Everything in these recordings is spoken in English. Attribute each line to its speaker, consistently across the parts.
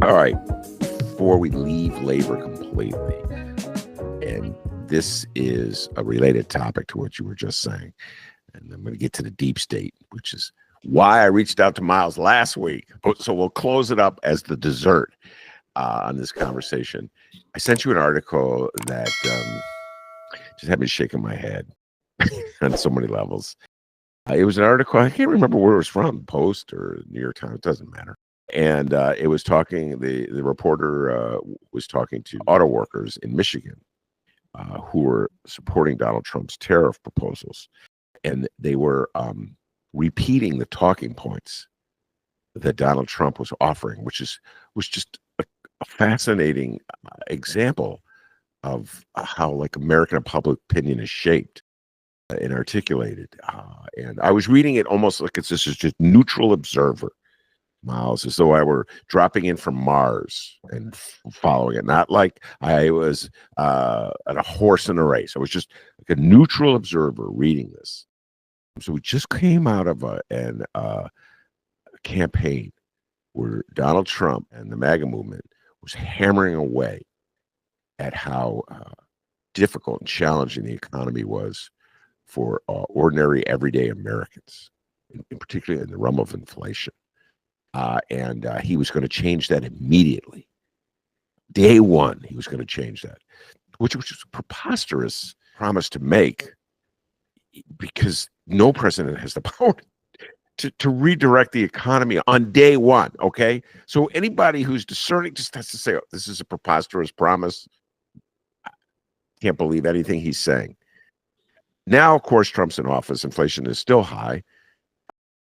Speaker 1: All right. Before we leave labor completely, and this is a related topic to what you were just saying, and I'm going to get to the deep state, which is why I reached out to Miles last week. So we'll close it up as the dessert on this conversation. I sent you an article that just had me shaking my head on so many levels. It was an article, I can't remember where it was from, Post or New York Times, it doesn't matter. And it was talking, the reporter was talking to auto workers in Michigan who were supporting Donald Trump's tariff proposals. And they were repeating the talking points that Donald Trump was offering, which was just a fascinating example of how like American public opinion is shaped and articulated. And I was reading it almost like this is just neutral observer, Miles, as though I were dropping in from Mars and following it, not like I was at a horse in a race. I was just like a neutral observer reading this. So we just came out of a campaign where Donald Trump and the MAGA movement was hammering away at how difficult and challenging the economy was for ordinary, everyday Americans, in particular in the realm of inflation. And he was going to change that immediately. Day one, he was going to change that, which was a preposterous promise to make, because no president has the power to redirect the economy on day one, okay? So anybody who's discerning just has to say, oh, this is a preposterous promise. I can't believe anything he's saying. Now, of course, Trump's in office. Inflation is still high.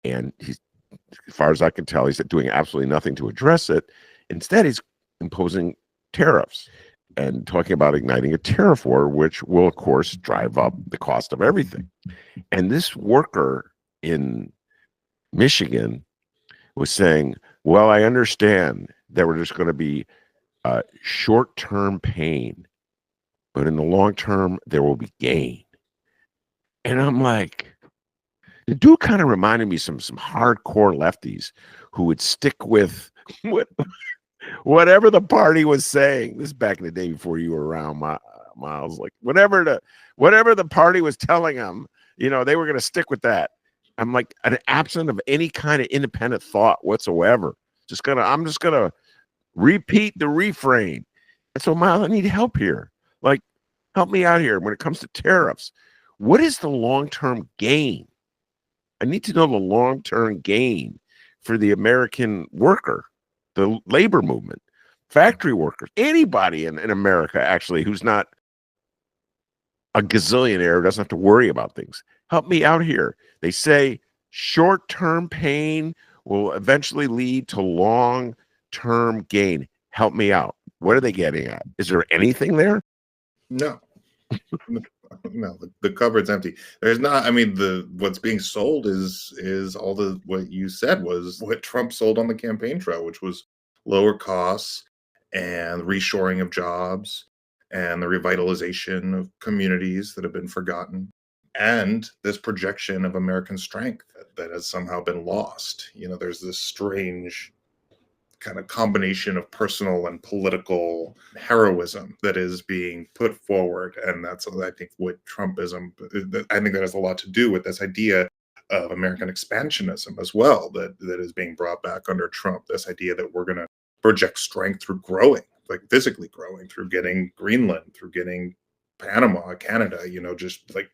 Speaker 1: And he's, as far as I can tell, he's doing absolutely nothing to address it. Instead, he's imposing tariffs and talking about igniting a tariff war, which will, of course, drive up the cost of everything. And this worker in Michigan was saying, well, I understand that there's going to be short-term pain, but in the long term, there will be gain. And I'm like, the dude kind of reminded me some hardcore lefties who would stick with whatever the party was saying. This is back in the day before you were around, Miles. Like whatever the party was telling them, they were going to stick with that. I'm like an absent of any kind of independent thought whatsoever. I'm just gonna repeat the refrain. And so, Miles, I need help here. Like, help me out here when it comes to tariffs. What is the long-term gain? I need to know the long-term gain for the American worker, the labor movement, factory workers, anybody in America, actually, who's not a gazillionaire, doesn't have to worry about things. Help me out here. They say short-term pain will eventually lead to long-term gain. Help me out. What are they getting at? Is there anything there?
Speaker 2: No. No, the cupboard's empty. There's not. I mean, what's being sold is all what you said was what Trump sold on the campaign trail, which was lower costs and reshoring of jobs and the revitalization of communities that have been forgotten, and this projection of American strength that has somehow been lost. There's this strange kind of combination of personal and political heroism that is being put forward. And that's, I think, what Trumpism, I think that has a lot to do with this idea of American expansionism as well, that is being brought back under Trump. This idea that we're going to project strength through growing, like physically growing, through getting Greenland, through getting Panama, Canada, just like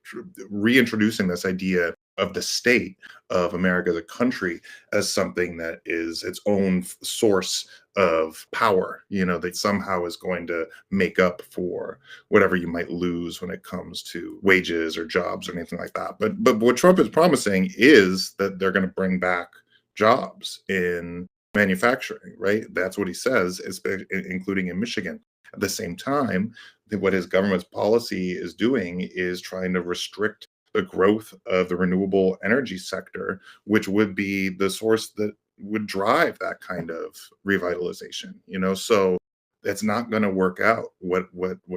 Speaker 2: reintroducing this idea of the state of America as a country as something that is its own source of power, that somehow is going to make up for whatever you might lose when it comes to wages or jobs or anything like that. But what Trump is promising is that they're going to bring back jobs in manufacturing, right? That's what he says, including in Michigan. At the same time, what his government's policy is doing is trying to restrict the growth of the renewable energy sector, which would be the source that would drive that kind of revitalization. So it's not going to work out. What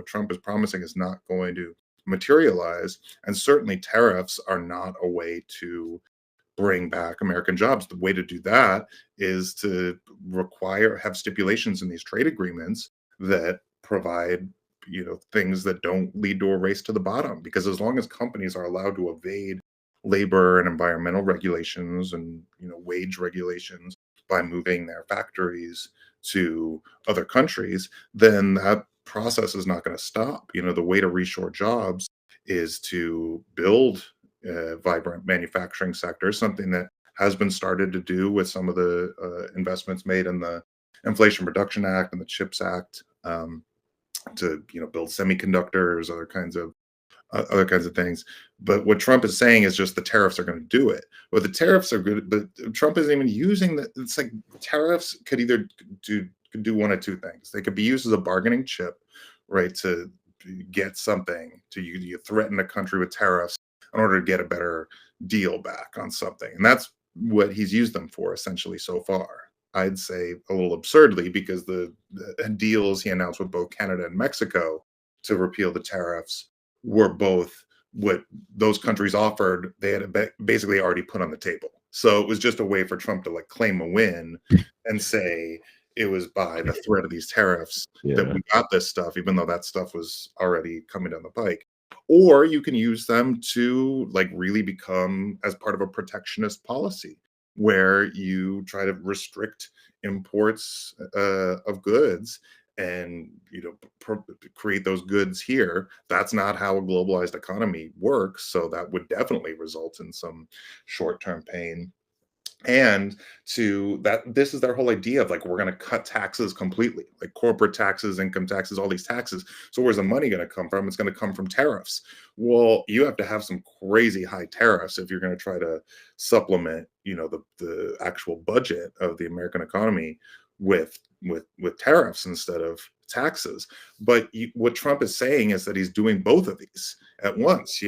Speaker 2: Trump is promising is not going to materialize, and certainly tariffs are not a way to bring back American jobs. The way to do that is to have stipulations in these trade agreements that provide, things that don't lead to a race to the bottom. Because as long as companies are allowed to evade labor and environmental regulations and, wage regulations by moving their factories to other countries, then that process is not going to stop. The way to reshore jobs is to build vibrant manufacturing sector, something that has been started to do with some of the investments made in the Inflation Reduction Act and the CHIPS Act, to build semiconductors, other kinds of things. But what Trump is saying is just the tariffs are going to do it. Well, the tariffs are good, but Trump isn't even using that. It's like tariffs could either do one of two things. They could be used as a bargaining chip, right, to get something. You threaten a country with tariffs in order to get a better deal back on something, and that's what he's used them for essentially so far. I'd say a little absurdly, because the deals he announced with both Canada and Mexico to repeal the tariffs were both what those countries offered. They had basically already put on the table. So it was just a way for Trump to claim a win and say it was by the threat of these tariffs that we got this stuff, even though that stuff was already coming down the pike. Or you can use them to really become as part of a protectionist policy, where you try to restrict imports of goods and create those goods here. That's not how a globalized economy works. So that would definitely result in some short-term pain. And this is their whole idea of we're going to cut taxes completely, like corporate taxes, income taxes, all these taxes. So where's the money going to come from? It's going to come from tariffs. Well, you have to have some crazy high tariffs if you're going to try to supplement the actual budget of the American economy with tariffs instead of taxes. But what Trump is saying is that he's doing both of these at once,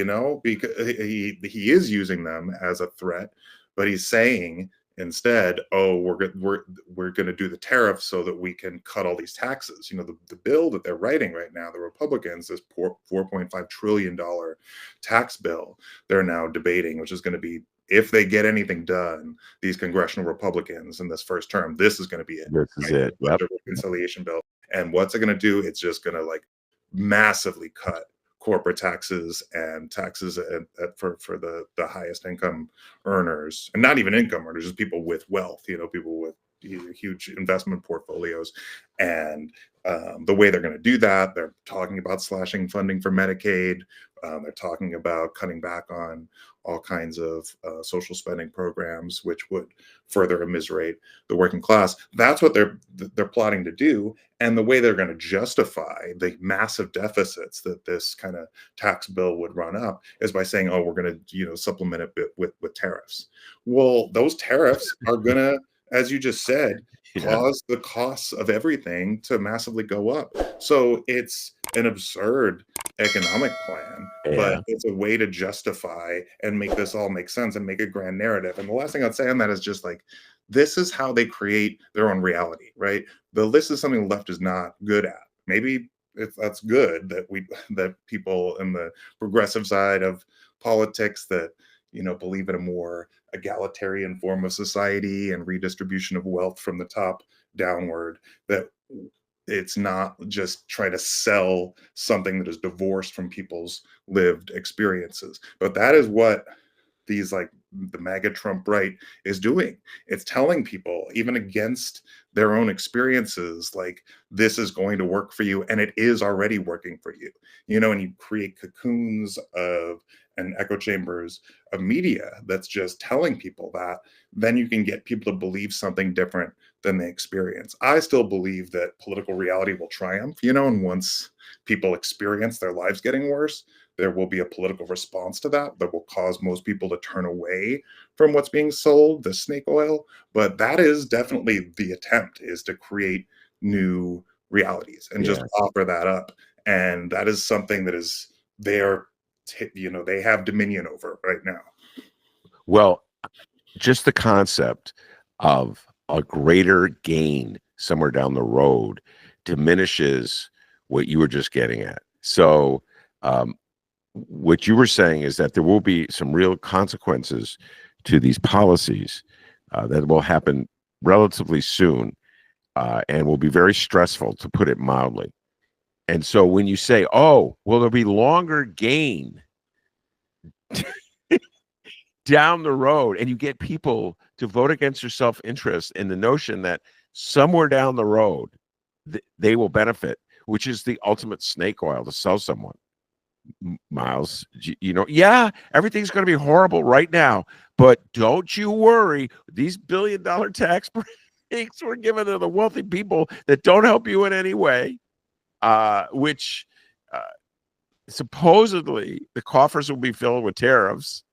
Speaker 2: because he is using them as a threat. But he's saying instead, oh, we're going to do the tariffs so that we can cut all these taxes. The bill that they're writing right now, the Republicans, this $4.5 trillion tax bill they're now debating, which is going to be, if they get anything done, these congressional Republicans in this first term, this is going to be it.
Speaker 1: This is it. Yep.
Speaker 2: Reconciliation bill. And what's it going to do? It's just going to massively cut corporate taxes and taxes for the highest income earners, and not even income earners, just people with wealth, people with huge investment portfolios. And the way they're going to do that, they're talking about slashing funding for Medicaid. They're talking about cutting back on all kinds of social spending programs, which would further immiserate the working class. That's what they're plotting to do. And the way they're going to justify the massive deficits that this kind of tax bill would run up is by saying, oh, we're going to supplement it with tariffs. Well, those tariffs are going to, as you just said, cause the costs of everything to massively go up. So it's an absurd economic plan, but it's a way to justify and make this all make sense and make a grand narrative. And the last thing I'd say on that is just this is how they create their own reality, right? This is something the left is not good at. Maybe that's good that people in the progressive side of politics that believe in a more egalitarian form of society and redistribution of wealth from the top downward, that it's not just try to sell something that is divorced from people's lived experiences. But that is what these the MAGA Trump right is doing. It's telling people, even against their own experiences, this is going to work for you, and it is already working for you. And you create cocoons and echo chambers of media that's just telling people that, then you can get people to believe something different than they experience. I still believe that political reality will triumph, and once people experience their lives getting worse, there will be a political response to that will cause most people to turn away from what's being sold, the snake oil. But that is definitely the attempt, is to create new realities and just offer that up. And that is something that is they have dominion over right now.
Speaker 1: Well, just the concept of a greater gain somewhere down the road diminishes what you were just getting at. So what you were saying is that there will be some real consequences to these policies that will happen relatively soon and will be very stressful, to put it mildly. And so when you say, oh, well, there'll be longer gain down the road, and you get people to vote against their self-interest in the notion that somewhere down the road they will benefit, which is the ultimate snake oil to sell someone. Miles, yeah, everything's going to be horrible right now, but don't you worry. These billion-dollar tax breaks were given to the wealthy people that don't help you in any way, which supposedly the coffers will be filled with tariffs.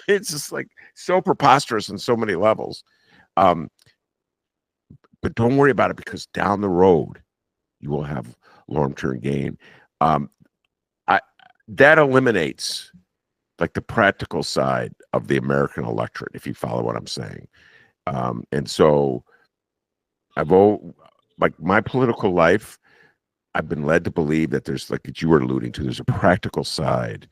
Speaker 1: It's just like so preposterous on so many levels. But don't worry about it, because down the road you will have long-term gain. That eliminates like the practical side of the American electorate, if you follow what I'm saying. And so like my political life, I've been led to believe that there's, like that you were alluding to, there's a practical side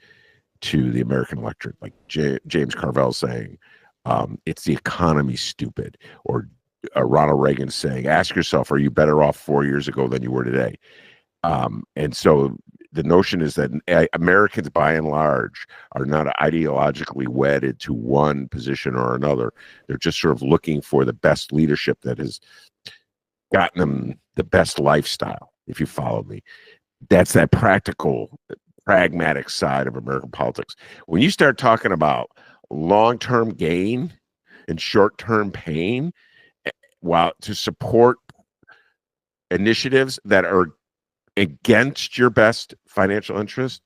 Speaker 1: to the American electorate, like James Carville saying, it's the economy, stupid, or Ronald Reagan saying, ask yourself, are you better off 4 years ago than you were today? And so the notion is that Americans, by and large, are not ideologically wedded to one position or another. They're just sort of looking for the best leadership that has gotten them the best lifestyle, if you follow me. That's that practical, pragmatic side of American politics. When you start talking about long-term gain and short-term pain, while to support initiatives that are against your best financial interest,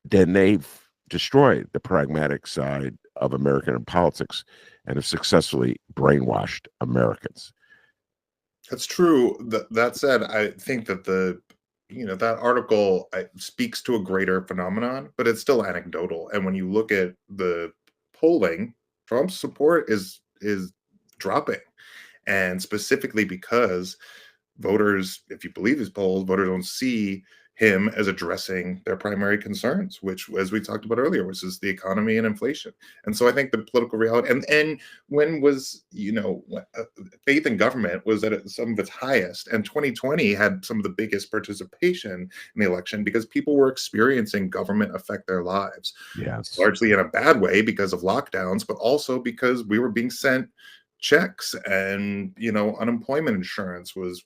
Speaker 1: then they've destroyed the pragmatic side of American politics and have successfully brainwashed Americans.
Speaker 2: That's true. That said, I think that that article speaks to a greater phenomenon, but it's still anecdotal. And when you look at the polling, Trump's support is dropping, and specifically because voters, if you believe his polls, voters don't see him as addressing their primary concerns, which, as we talked about earlier, which is the economy and inflation. And so I think the political reality, and when was, faith in government was at some of its highest, and 2020 had some of the biggest participation in the election because people were experiencing government affect their lives.
Speaker 1: Yes.
Speaker 2: Largely in a bad way because of lockdowns, but also because we were being sent checks, and unemployment insurance was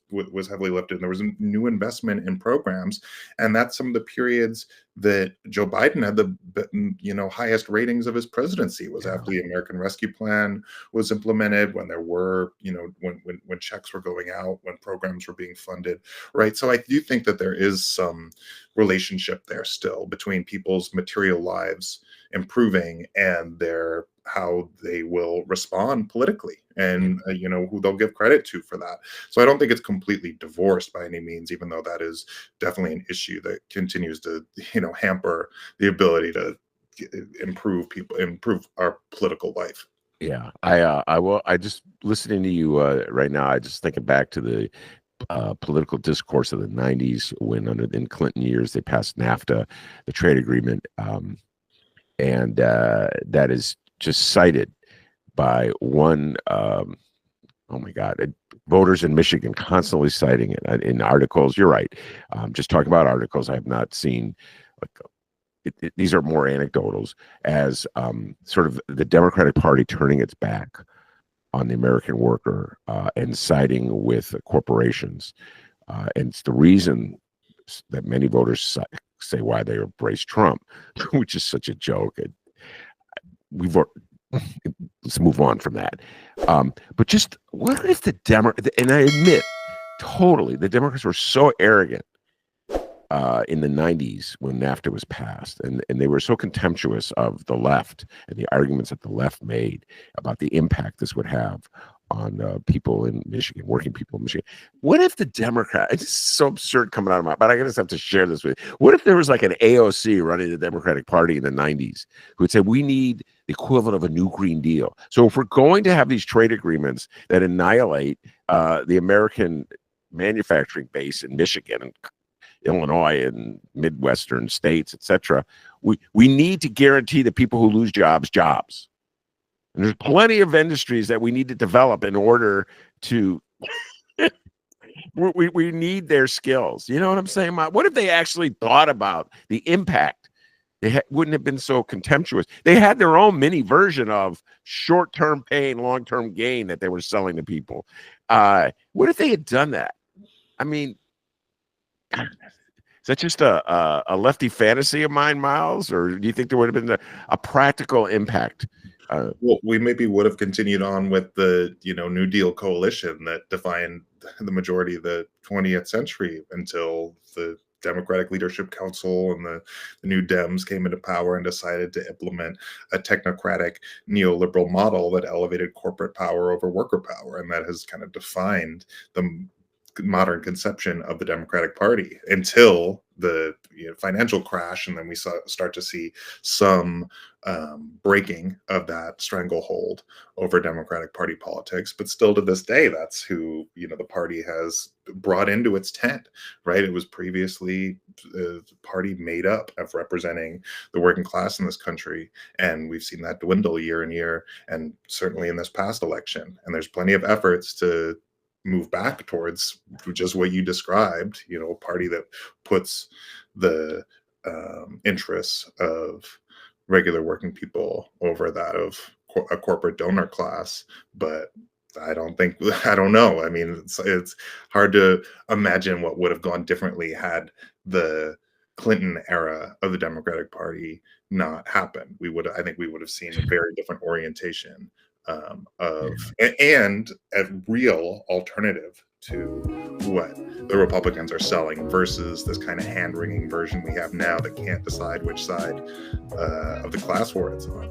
Speaker 2: heavily lifted, and there was a new investment in programs. And that's some of the periods that Joe Biden had the highest ratings of his presidency, was after the American Rescue Plan was implemented, when there were when checks were going out, when programs were being funded, right? So I do think that there is some relationship there still between people's material lives improving and how they will respond politically, and who they'll give credit to for that. So I don't think it's completely divorced by any means, even though that is definitely an issue that continues to hamper the ability to improve our political life.
Speaker 1: Yeah, I just listening to you right now, I just thinking back to the political discourse of the 90s, when in Clinton years they passed NAFTA, the trade agreement, and that is just cited by one, oh my God, voters in Michigan constantly citing it in articles. You're right. Just talking about articles, I have not seen, these are more anecdotals, as sort of the Democratic Party turning its back on the American worker and siding with corporations. And it's the reason that many voters say why they embrace Trump, which is such a joke. Let's move on from that. But just what if the and I admit totally, the Democrats were so arrogant in the 90s when NAFTA was passed, and they were so contemptuous of the left and the arguments that the left made about the impact this would have on people in Michigan, working people in Michigan. What if the Democrat, it's so absurd coming out of my, but I just have to share this with you. What if there was like an AOC running the Democratic Party in the 90s who would say, we need the equivalent of a new Green Deal. So if we're going to have these trade agreements that annihilate the American manufacturing base in Michigan and Illinois and Midwestern states, etc., we need to guarantee the people who lose jobs. And there's plenty of industries that we need to develop in order to we need their skills. You know what I'm saying? What if they actually thought about the impact? They wouldn't have been so contemptuous. They had their own mini version of short-term pain, long-term gain that they were selling to people. What if they had done that? I mean, is that just a lefty fantasy of mine, Miles? Or do you think there would have been a practical impact?
Speaker 2: Well, we maybe would have continued on with the New Deal coalition that defined the majority of the 20th century until the Democratic Leadership Council and the new Dems came into power and decided to implement a technocratic neoliberal model that elevated corporate power over worker power, and that has kind of defined the modern conception of the Democratic Party until the financial crash, and then we start to see some breaking of that stranglehold over Democratic Party politics. But still, to this day, that's who the party has brought into its tent. Right? It was previously a party made up of representing the working class in this country, and we've seen that dwindle year and year, and certainly in this past election. And there's plenty of efforts to move back towards just what you described, a party that puts the interests of regular working people over that of a corporate donor class. But I don't know. I mean, it's hard to imagine what would have gone differently had the Clinton era of the Democratic Party not happened. I think we would have seen a very different orientation and a real alternative to what the Republicans are selling versus this kind of hand-wringing version we have now that can't decide which side of the class war it's on.